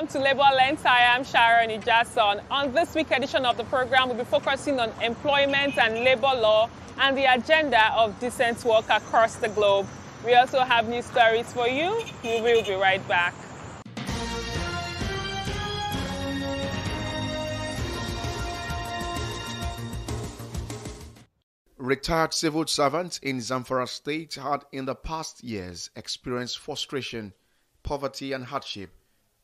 to Labor Lens. I am Sharon Ijason. On this week's edition of the program, we'll be focusing on employment and labor law and the agenda of decent work across the globe. We also have news stories for you. We will be right back. Retired civil servants in Zamfara State had in the past years experienced frustration, poverty and hardship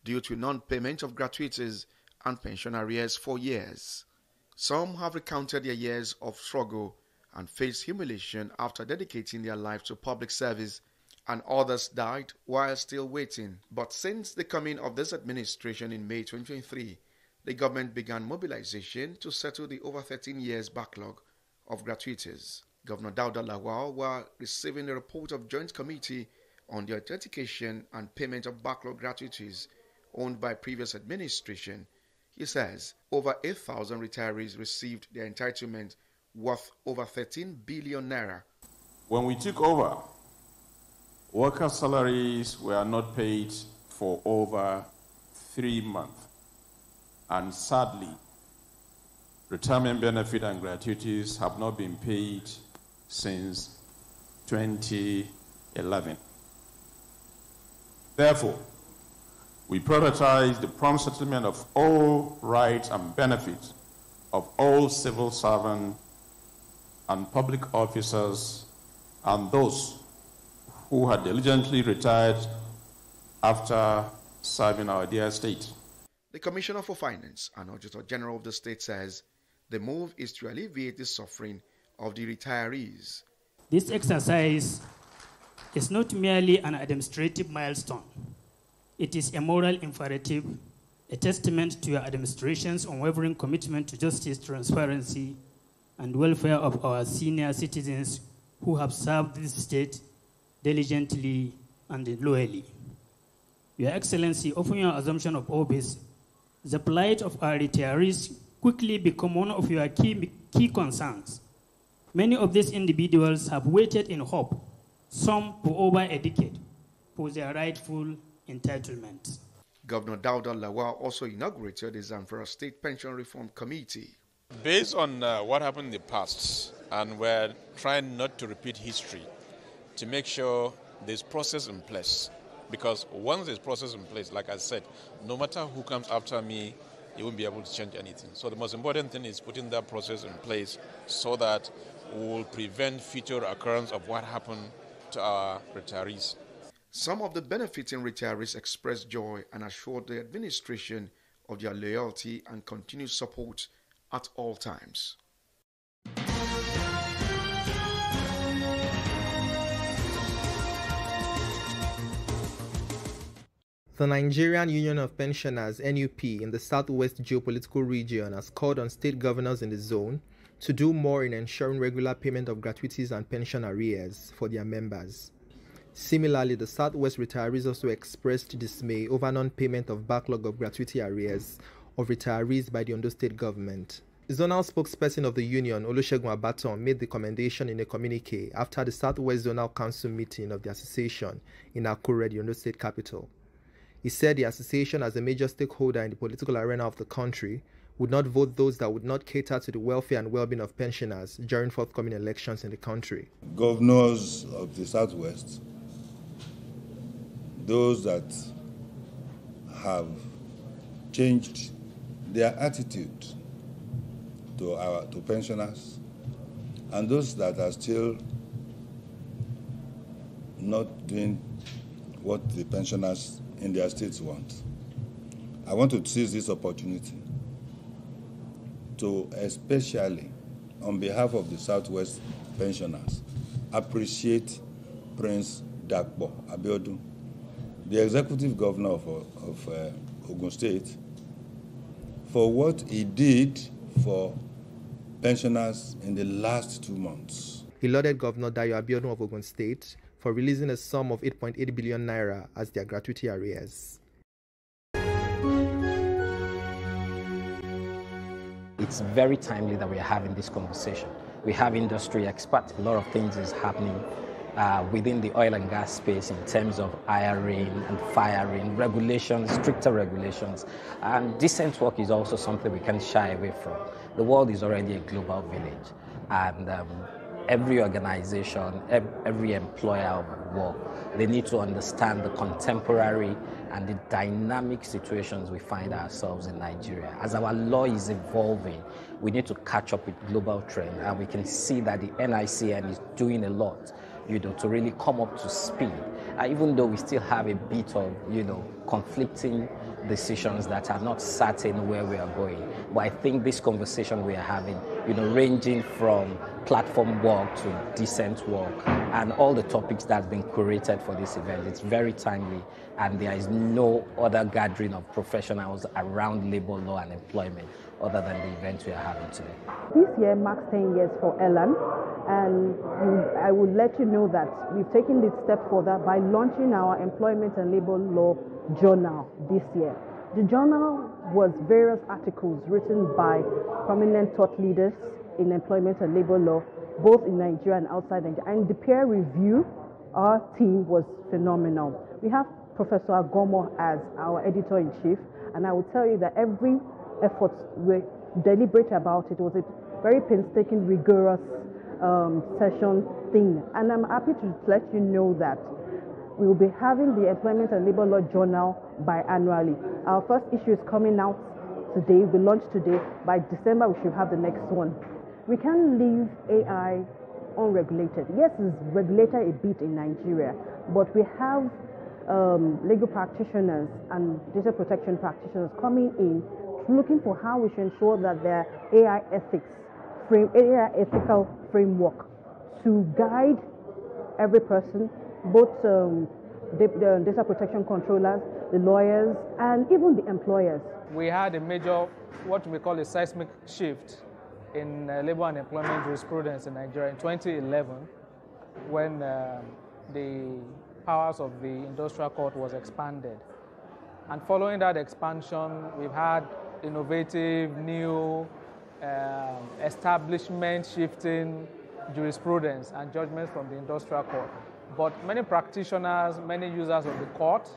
due to non-payment of gratuities and pension arrears for years. Some have recounted their years of struggle and faced humiliation after dedicating their lives to public service, and others died while still waiting. But since the coming of this administration in May 2023, the government began mobilization to settle the over 13 years backlog of gratuities. Governor Dauda Lawal, while receiving a report of Joint Committee on the authentication and payment of backlog gratuities owned by previous administration, he says over 8,000 retirees received their entitlement worth over 13 billion naira. When we took over, worker salaries were not paid for over 3 months, and sadly, retirement benefit and gratuities have not been paid since 2011. Therefore, we prioritize the prompt settlement of all rights and benefits of all civil servants and public officers and those who had diligently retired after serving our dear state. The Commissioner for Finance and Auditor General of the state says the move is to alleviate the suffering of the retirees. This exercise is not merely an administrative milestone. It is a moral imperative, a testament to your administration's unwavering commitment to justice, transparency, and welfare of our senior citizens who have served this state diligently and loyally. Your Excellency, upon your assumption of office, the plight of our retirees quickly become one of your key concerns. Many of these individuals have waited in hope, some for over a decade, for their rightful entitlement. Governor Dauda Lawal also inaugurated the Zamfara State Pension Reform Committee. Based on what happened in the past, and we're trying not to repeat history, to make sure there's process in place. Because once there's process in place, like I said, no matter who comes after me, you won't be able to change anything. So the most important thing is putting that process in place so that we will prevent future occurrence of what happened to our retirees. Some of the benefiting retirees expressed joy and assured the administration of their loyalty and continued support at all times. The Nigerian Union of Pensioners (NUP) in the Southwest Geopolitical Region has called on state governors in the zone to do more in ensuring regular payment of gratuities and pension arrears for their members. Similarly, the Southwest retirees also expressed dismay over non-payment of backlog of gratuity arrears of retirees by the Ondo State government. The zonal spokesperson of the union, Olusegun Abaton, made the commendation in a communique after the Southwest Zonal Council meeting of the association in Akure, the Ondo State capital. He said the association, as a major stakeholder in the political arena of the country, would not vote those that would not cater to the welfare and well-being of pensioners during forthcoming elections in the country. Governors of the Southwest, those that have changed their attitude to pensioners, and those that are still not doing what the pensioners in their states want. I want to seize this opportunity to, especially on behalf of the Southwest pensioners, appreciate Prince Dakpo Abiodun, the executive governor of Ogun State, for what he did for pensioners in the last 2 months. He lauded Governor Dayo Abiodun of Ogun State for releasing a sum of 8.8 billion naira as their gratuity arrears. It's very timely that we are having this conversation. We have industry experts, a lot of things is happening within the oil and gas space in terms of hiring and firing, regulations, stricter regulations. And decent work is also something we can't shy away from. The world is already a global village, and every organization, every employer of work, they need to understand the contemporary and the dynamic situations we find ourselves in Nigeria. As our law is evolving, we need to catch up with global trend, and we can see that the NICN is doing a lot, to really come up to speed. Even though we still have a bit of, conflicting decisions that are not certain where we are going. But I think this conversation we are having, ranging from platform work to decent work and all the topics that have been curated for this event, it's very timely, and there is no other gathering of professionals around labor law and employment other than the event we are having today. This year marks 10 years for ELAN, and I would let you know that we've taken this step further by launching our Employment and Labor Law Journal this year. The journal was various articles written by prominent thought leaders in employment and labor law, both in Nigeria and outside Nigeria. And the peer review, our team was phenomenal. We have Professor Agomo as our editor-in-chief, and I will tell you that every effort we deliberate about it. It was a very painstaking, rigorous session thing. And I'm happy to let you know that we will be having the Employment and Labor Law Journal biannually. Our first issue is coming out today. We launched today. By December, we should have the next one. We can't leave AI unregulated. Yes, it's regulated a bit in Nigeria, but we have legal practitioners and data protection practitioners coming in, looking for how we should ensure that their AI ethical framework to guide every person, both the data protection controllers, the lawyers, and even the employers. We had a major, what we call a seismic shift in labor and employment jurisprudence in Nigeria in 2011, when the powers of the industrial court was expanded. And following that expansion, we've had innovative, new, establishment shifting jurisprudence and judgments from the industrial court. But many practitioners, many users of the court,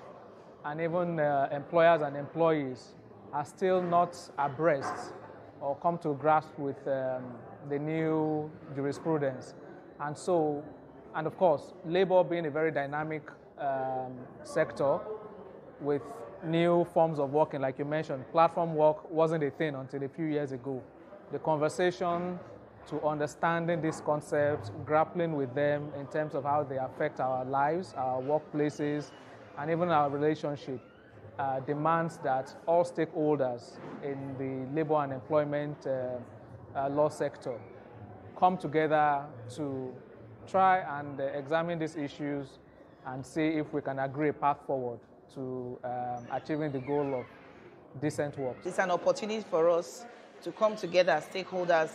and even employers and employees are still not abreast or come to grasp with the new jurisprudence. And of course, labor being a very dynamic sector with new forms of working, like you mentioned, platform work wasn't a thing until a few years ago. The conversation to understanding these concepts, grappling with them in terms of how they affect our lives, our workplaces, and even our relationship, demands that all stakeholders in the labor and employment law sector come together to try and examine these issues and see if we can agree a path forward to achieving the goal of decent work. It's an opportunity for us to come together as stakeholders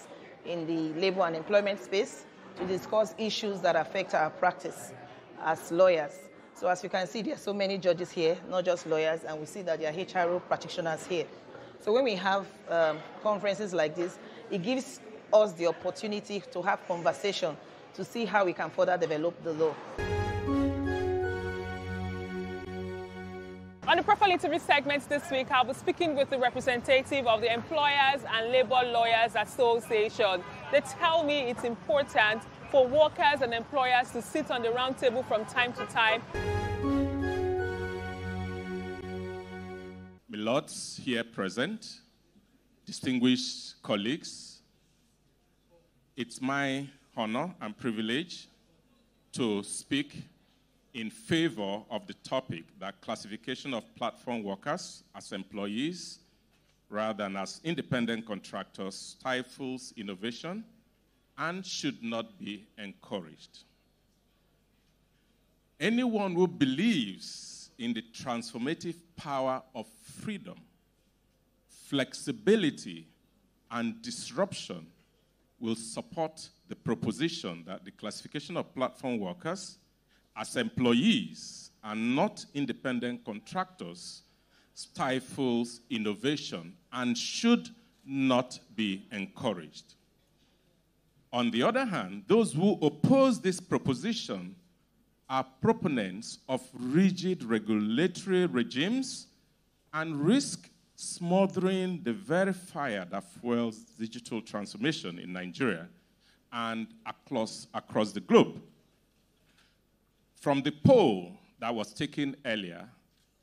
in the labor and employment space to discuss issues that affect our practice as lawyers. So as you can see, there are so many judges here, not just lawyers, and we see that there are HRO practitioners here. So when we have conferences like this, it gives us the opportunity to have conversation to see how we can further develop the law. On the Profile TV segment this week, I'll be speaking with the representative of the Employers and Labor Lawyers Association. They tell me it's important for workers and employers to sit on the round table from time to time. Milords here present, distinguished colleagues, it's my honor and privilege to speak in favor of the topic that classification of platform workers as employees rather than as independent contractors stifles innovation and should not be encouraged. Anyone who believes in the transformative power of freedom, flexibility, and disruption will support the proposition that the classification of platform workers as employees and not independent contractors stifles innovation and should not be encouraged. On the other hand, those who oppose this proposition are proponents of rigid regulatory regimes and risk smothering the very fire that fuels digital transformation in Nigeria and across the globe. From the poll that was taken earlier,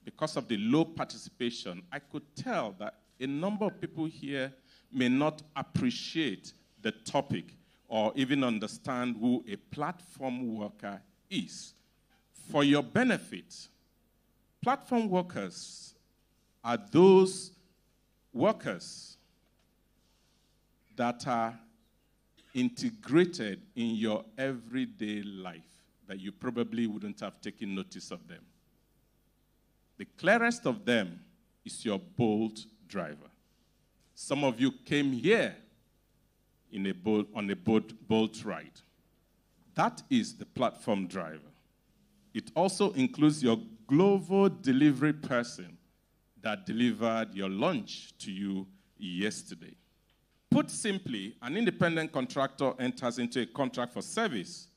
because of the low participation, I could tell that a number of people here may not appreciate the topic or even understand who a platform worker is. For your benefit, platform workers are those workers that are integrated in your everyday life that you probably wouldn't have taken notice of them. The clearest of them is your Bolt driver. Some of you came here on a Bolt ride. That is the platform driver. It also includes your Glovo delivery person that delivered your lunch to you yesterday. Put simply, an independent contractor enters into a contract for service,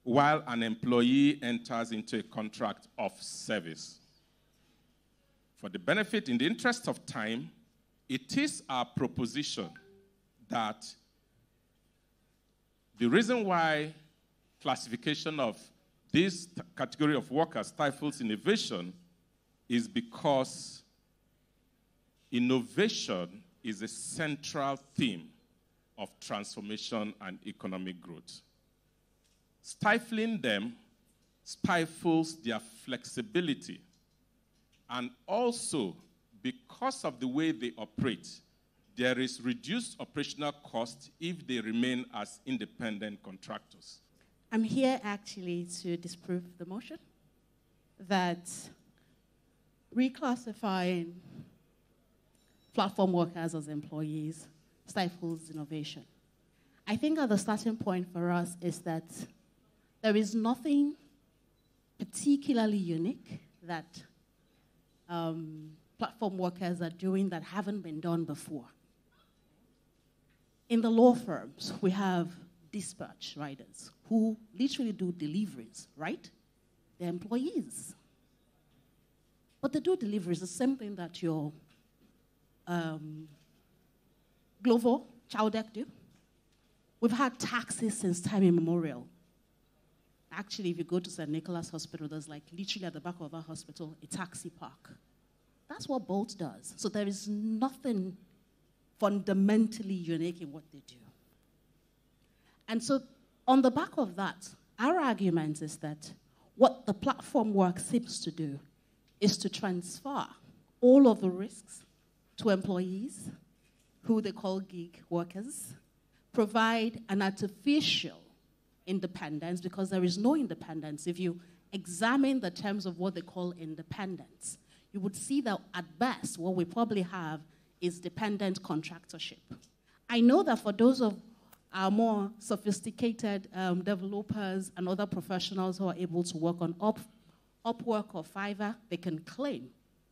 while an employee enters into a contract of service. For the benefit, in the interest of time, it is our proposition that the reason why classification of this category of workers stifles innovation is because innovation is a central theme of transformation and economic growth. Stifling them stifles their flexibility, and also, because of the way they operate, there is reduced operational cost if they remain as independent contractors. I'm here actually to disprove the motion that reclassifying platform workers as employees stifles innovation. I think that the starting point for us is that there is nothing particularly unique that platform workers are doing that haven't been done before. In the law firms, we have dispatch riders who literally do deliveries, right? They're employees. But they do deliveries, the same thing that your Glovo, Chowdeck do. We've had taxis since time immemorial. Actually, if you go to St. Nicholas Hospital, there's like literally at the back of our hospital, a taxi park. That's what Bolt does. So there is nothing fundamentally unique in what they do. And so on the back of that, our argument is that what the platform work seems to do is to transfer all of the risks to employees, who they call gig workers, provide an artificial independence, because there is no independence. If you examine the terms of what they call independence, you would see that at best what we probably have is dependent contractorship. I know that for those of our more sophisticated developers and other professionals who are able to work on Upwork or Fiverr, they can claim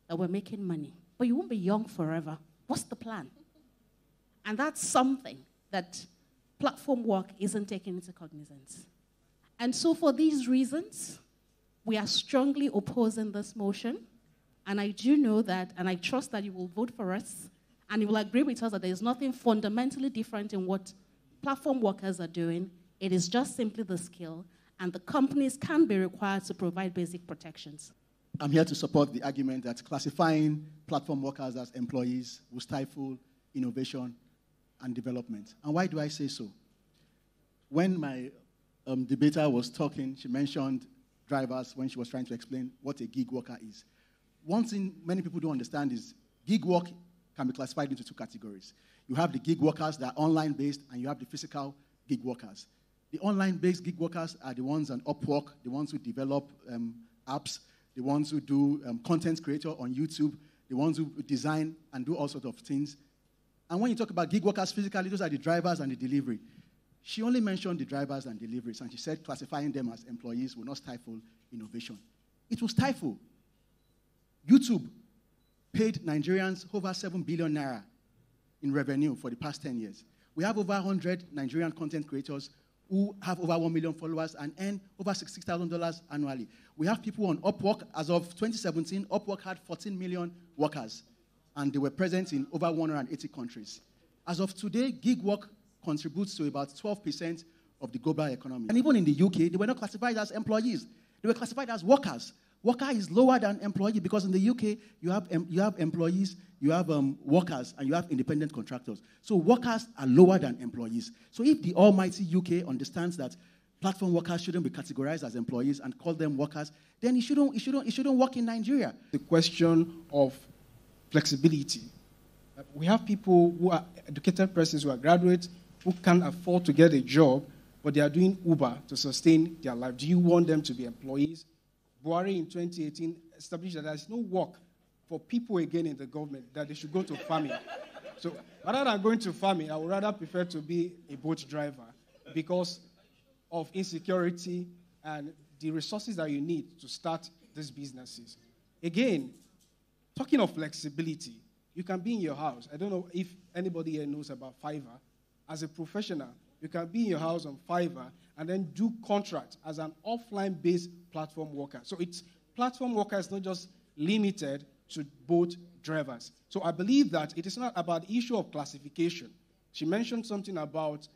that we're making money. But you won't be young forever. What's the plan? And that's something that platform work isn't taking into cognizance. And so for these reasons, we are strongly opposing this motion. And I do know that, and I trust that you will vote for us, and you will agree with us that there is nothing fundamentally different in what platform workers are doing. It is just simply the skill, and the companies can be required to provide basic protections. I'm here to support the argument that classifying platform workers as employees will stifle innovation and development. And why do I say so? When my debater was talking, she mentioned drivers when she was trying to explain what a gig worker is. One thing many people don't understand is gig work can be classified into two categories. You have the gig workers that are online-based, and you have the physical gig workers. The online-based gig workers are the ones on Upwork, the ones who develop apps, the ones who do content creator on YouTube, the ones who design and do all sorts of things. And when you talk about gig workers physically, those are the drivers and the delivery. She only mentioned the drivers and deliveries, and she said classifying them as employees will not stifle innovation. It will stifle. YouTube paid Nigerians over 7 billion naira in revenue for the past 10 years. We have over 100 Nigerian content creators who have over 1 million followers and earn over $60,000 annually. We have people on Upwork. As of 2017, Upwork had 14 million workers, and they were present in over 180 countries. As of today, gig work contributes to about 12% of the global economy. And even in the UK, they were not classified as employees. They were classified as workers. Worker is lower than employee because in the UK, you have employees, you have workers, and you have independent contractors. So workers are lower than employees. So if the almighty UK understands that platform workers shouldn't be categorized as employees and call them workers, then it shouldn't work in Nigeria. The question of flexibility. We have people who are educated persons who are graduates who can't afford to get a job, but they are doing Uber to sustain their life. Do you want them to be employees? Buhari in 2018 established that there is no work for people again in the government, that they should go to farming. So rather than going to farming, I would rather prefer to be a boat driver because of insecurity and the resources that you need to start these businesses. Again, talking of flexibility, you can be in your house. I don't know if anybody here knows about Fiverr. As a professional, you can be in your house on Fiverr and then do contract as an offline-based platform worker. So it's platform worker is not just limited to boat drivers. So I believe that it is not about the issue of classification. She mentioned something about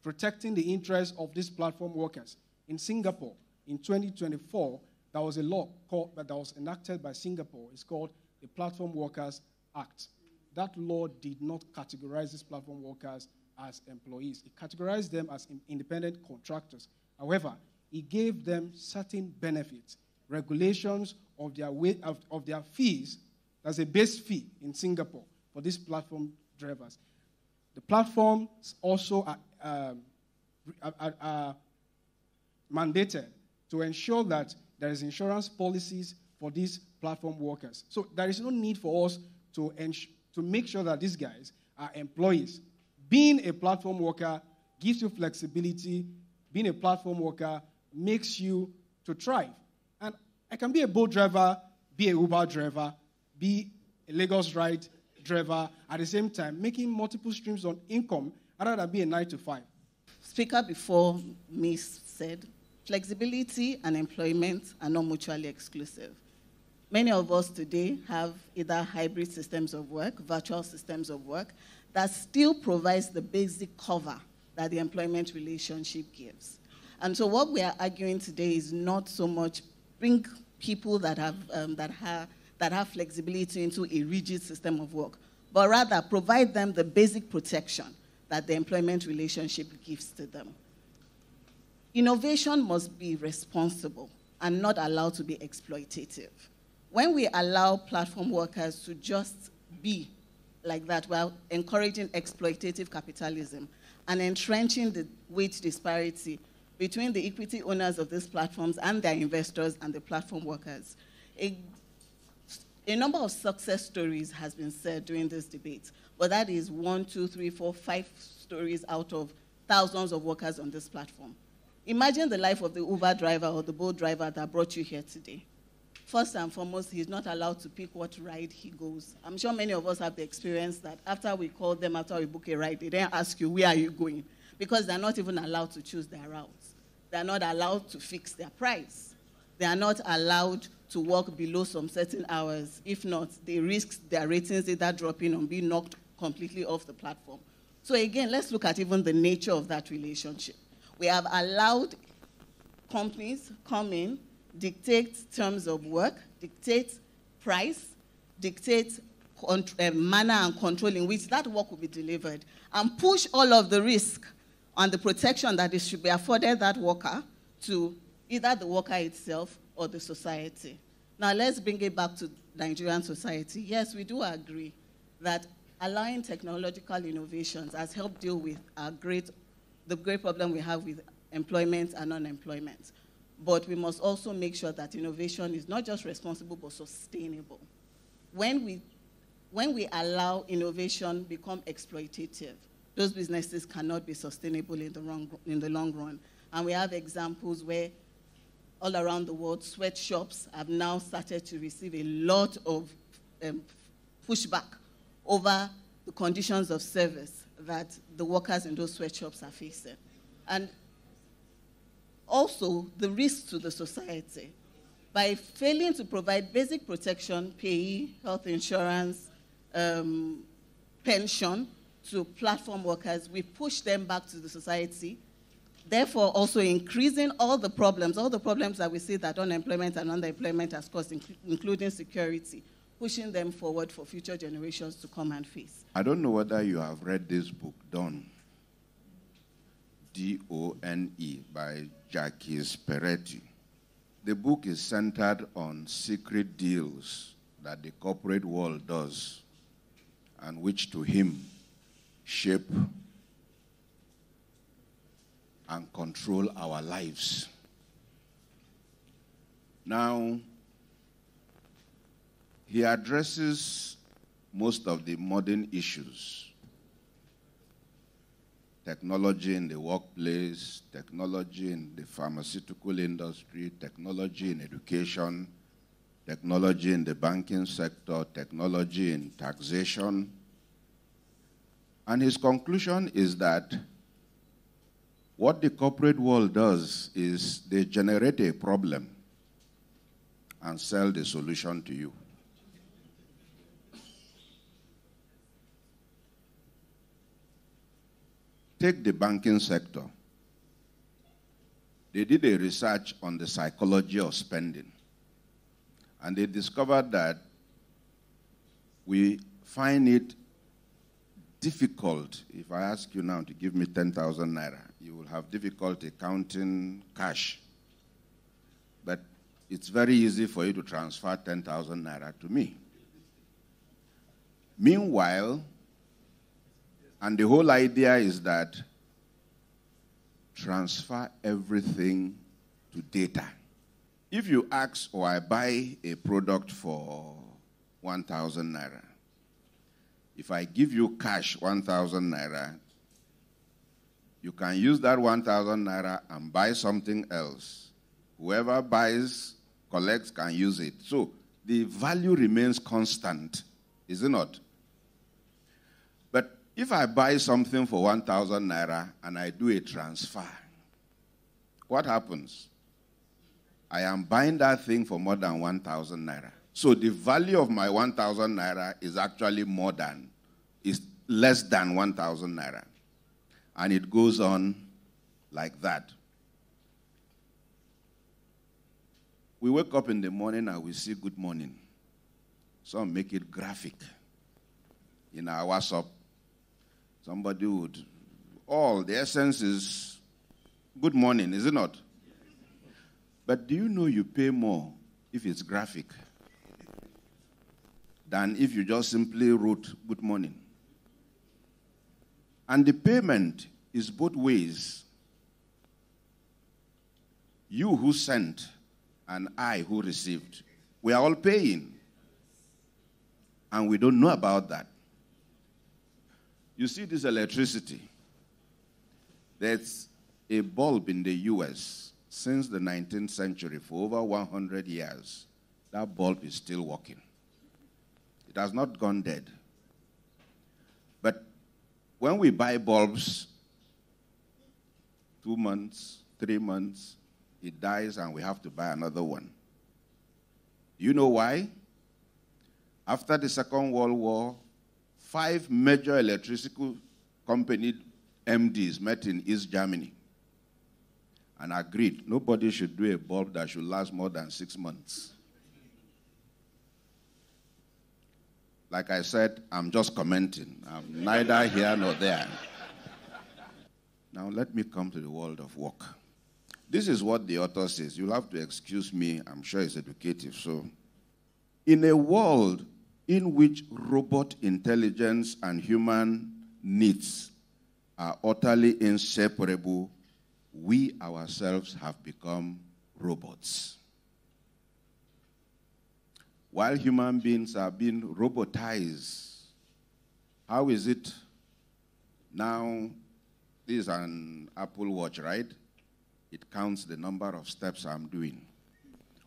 protecting the interests of these platform workers. In Singapore, in 2024, there was a law that was enacted by Singapore. It's called the Platform Workers Act. That law did not categorize these platform workers as employees. It categorized them as independent contractors. However, it gave them certain benefits, regulations of their fees. There's a base fee in Singapore for these platform drivers. The platforms also are mandated to ensure that there is insurance policies for these platform workers. So there is no need for us to make sure that these guys are employees. Being a platform worker gives you flexibility. Being a platform worker makes you to thrive. And I can be a boat driver, be a Uber driver, be a Lagos Ride driver at the same time, making multiple streams of income rather than be a 9-to-5. Speaker before me said, flexibility and employment are not mutually exclusive. Many of us today have either hybrid systems of work, virtual systems of work, that still provides the basic cover that the employment relationship gives. And so what we are arguing today is not so much bring people that have flexibility into a rigid system of work, but rather provide them the basic protection that the employment relationship gives to them. Innovation must be responsible and not allowed to be exploitative. When we allow platform workers to just be like that, we're encouraging exploitative capitalism and entrenching the wage disparity between the equity owners of these platforms and their investors and the platform workers. A number of success stories has been said during this debate, but that is 1, 2, 3, 4, 5 stories out of thousands of workers on this platform. Imagine the life of the Uber driver or the boat driver that brought you here today. First and foremost, he's not allowed to pick what ride he goes. I'm sure many of us have the experience that after we call them, after we book a ride, they then ask you, where are you going? Because they're not even allowed to choose their routes. They're not allowed to fix their price. They are not allowed to work below some certain hours. If not, they risk their ratings either dropping or being knocked completely off the platform. So again, let's look at even the nature of that relationship. We have allowed companies come in, dictate terms of work, dictate price, dictate manner and control in which that work will be delivered, and push all of the risk and the protection that it should be afforded that worker to either the worker itself or the society. Now let's bring it back to Nigerian society. Yes, we do agree that allowing technological innovations has helped deal with the great problem we have with employment and unemployment. But we must also make sure that innovation is not just responsible but sustainable. When we allow innovation become exploitative, those businesses cannot be sustainable in the long run. And we have examples where all around the world, sweatshops have now started to receive a lot of pushback over the conditions of service that the workers in those sweatshops are facing. And also the risk to the society. By failing to provide basic protection, pay, health insurance, pension to platform workers, we push them back to the society, therefore also increasing all the problems that we see that unemployment and underemployment has caused, including security, pushing them forward for future generations to come and face. I don't know whether you have read this book, Done, D-O-N-E, by Jacques Peretti. The book is centered on secret deals that the corporate world does and which to him shape and control our lives. Now, he addresses most of the modern issues. Technology in the workplace, technology in the pharmaceutical industry, technology in education, technology in the banking sector, technology in taxation. And his conclusion is that what the corporate world does is they generate a problem and sell the solution to you. Take the banking sector. They did a research on the psychology of spending. And they discovered that we find it difficult. If I ask you now to give me 10,000 naira, you will have difficulty counting cash. But it's very easy for you to transfer 10,000 naira to me. Meanwhile, and the whole idea is that transfer everything to data. If you ask or I buy a product for 1,000 naira, if I give you cash 1,000 naira, you can use that 1,000 naira and buy something else. Whoever buys, collects, can use it. So the value remains constant, is it not? But if I buy something for 1,000 naira and I do a transfer, what happens? I am buying that thing for more than 1,000 naira. So the value of my 1,000 naira is actually less than 1,000 naira. And it goes on like that. We wake up in the morning and we see good morning. Some make it graphic. In our WhatsApp, somebody would, the essence is good morning, is it not? But do you know you pay more if it's graphic than if you just simply wrote good morning? And the payment is both ways. You who sent and I who received, we are all paying. And we don't know about that. You see this electricity. There's a bulb in the US since the 19th century for over 100 years. That bulb is still working. It has not gone dead. But when we buy bulbs, 2 months, 3 months, it dies and we have to buy another one. You know why? After the Second World War, 5 major electrical company MDs met in East Germany and agreed nobody should do a bulb that should last more than 6 months. Like I said, I'm just commenting. I'm neither here nor there. Now let me come to the world of work. This is what the author says. You'll have to excuse me. I'm sure it's educative. So, in a world in which robot intelligence and human needs are utterly inseparable, we ourselves have become robots. While human beings are being robotized, how is it now? This is an Apple Watch, right? It counts the number of steps I'm doing.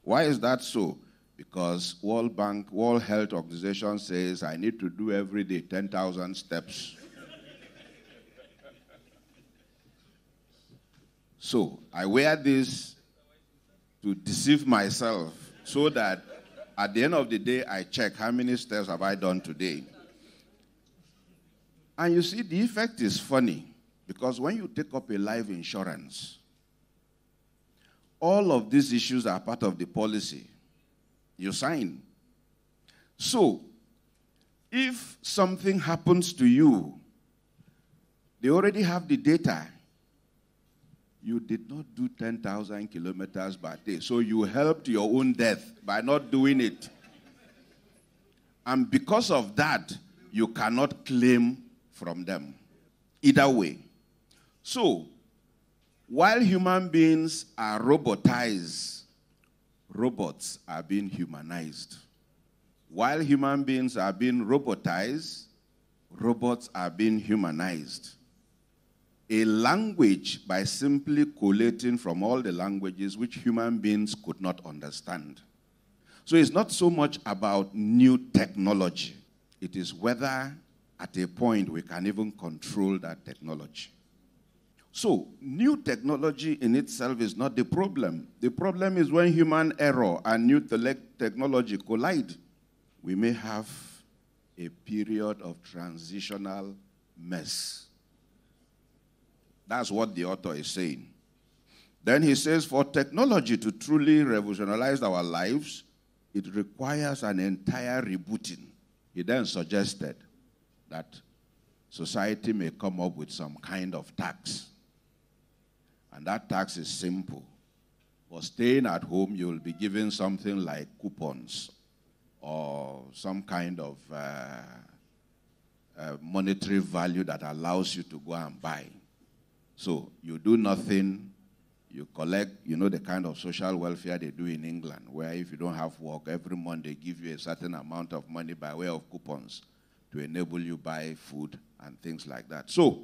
Why is that so? Because World Health Organization says I need to do every day 10,000 steps. So I wear this to deceive myself so that at the end of the day, I check how many steps have I done today. And you see, the effect is funny because when you take up a life insurance, all of these issues are part of the policy. You sign. So, if something happens to you, they already have the data. You did not do 10,000 kilometers per day, so you helped your own death by not doing it. And because of that, you cannot claim from them. Either way. So, while human beings are robotized, robots are being humanized. While human beings are being robotized, robots are being humanized. A language by simply collating from all the languages which human beings could not understand. So it's not so much about new technology. It is whether at a point we can even control that technology. So new technology in itself is not the problem. The problem is when human error and new technology collide. We may have a period of transitional mess. That's what the author is saying. Then he says, for technology to truly revolutionize our lives, it requires an entire rebooting. He then suggested that society may come up with some kind of tax. And that tax is simple. For staying at home, you will be given something like coupons or some kind of monetary value that allows you to go and buy. So you do nothing, you collect, you know, the kind of social welfare they do in England, where if you don't have work, every month they give you a certain amount of money by way of coupons to enable you buy food and things like that. So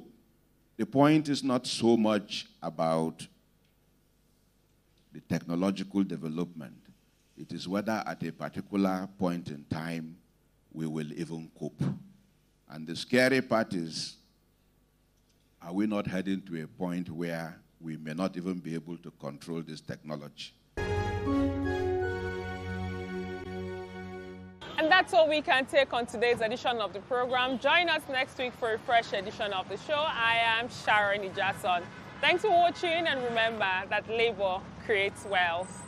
the point is not so much about the technological development. It is whether at a particular point in time we will even cope. And the scary part is, are we not heading to a point where we may not even be able to control this technology? And that's all we can take on today's edition of the program. Join us next week for a fresh edition of the show. I am Sharon Ijason. Thanks for watching, and remember that labor creates wealth.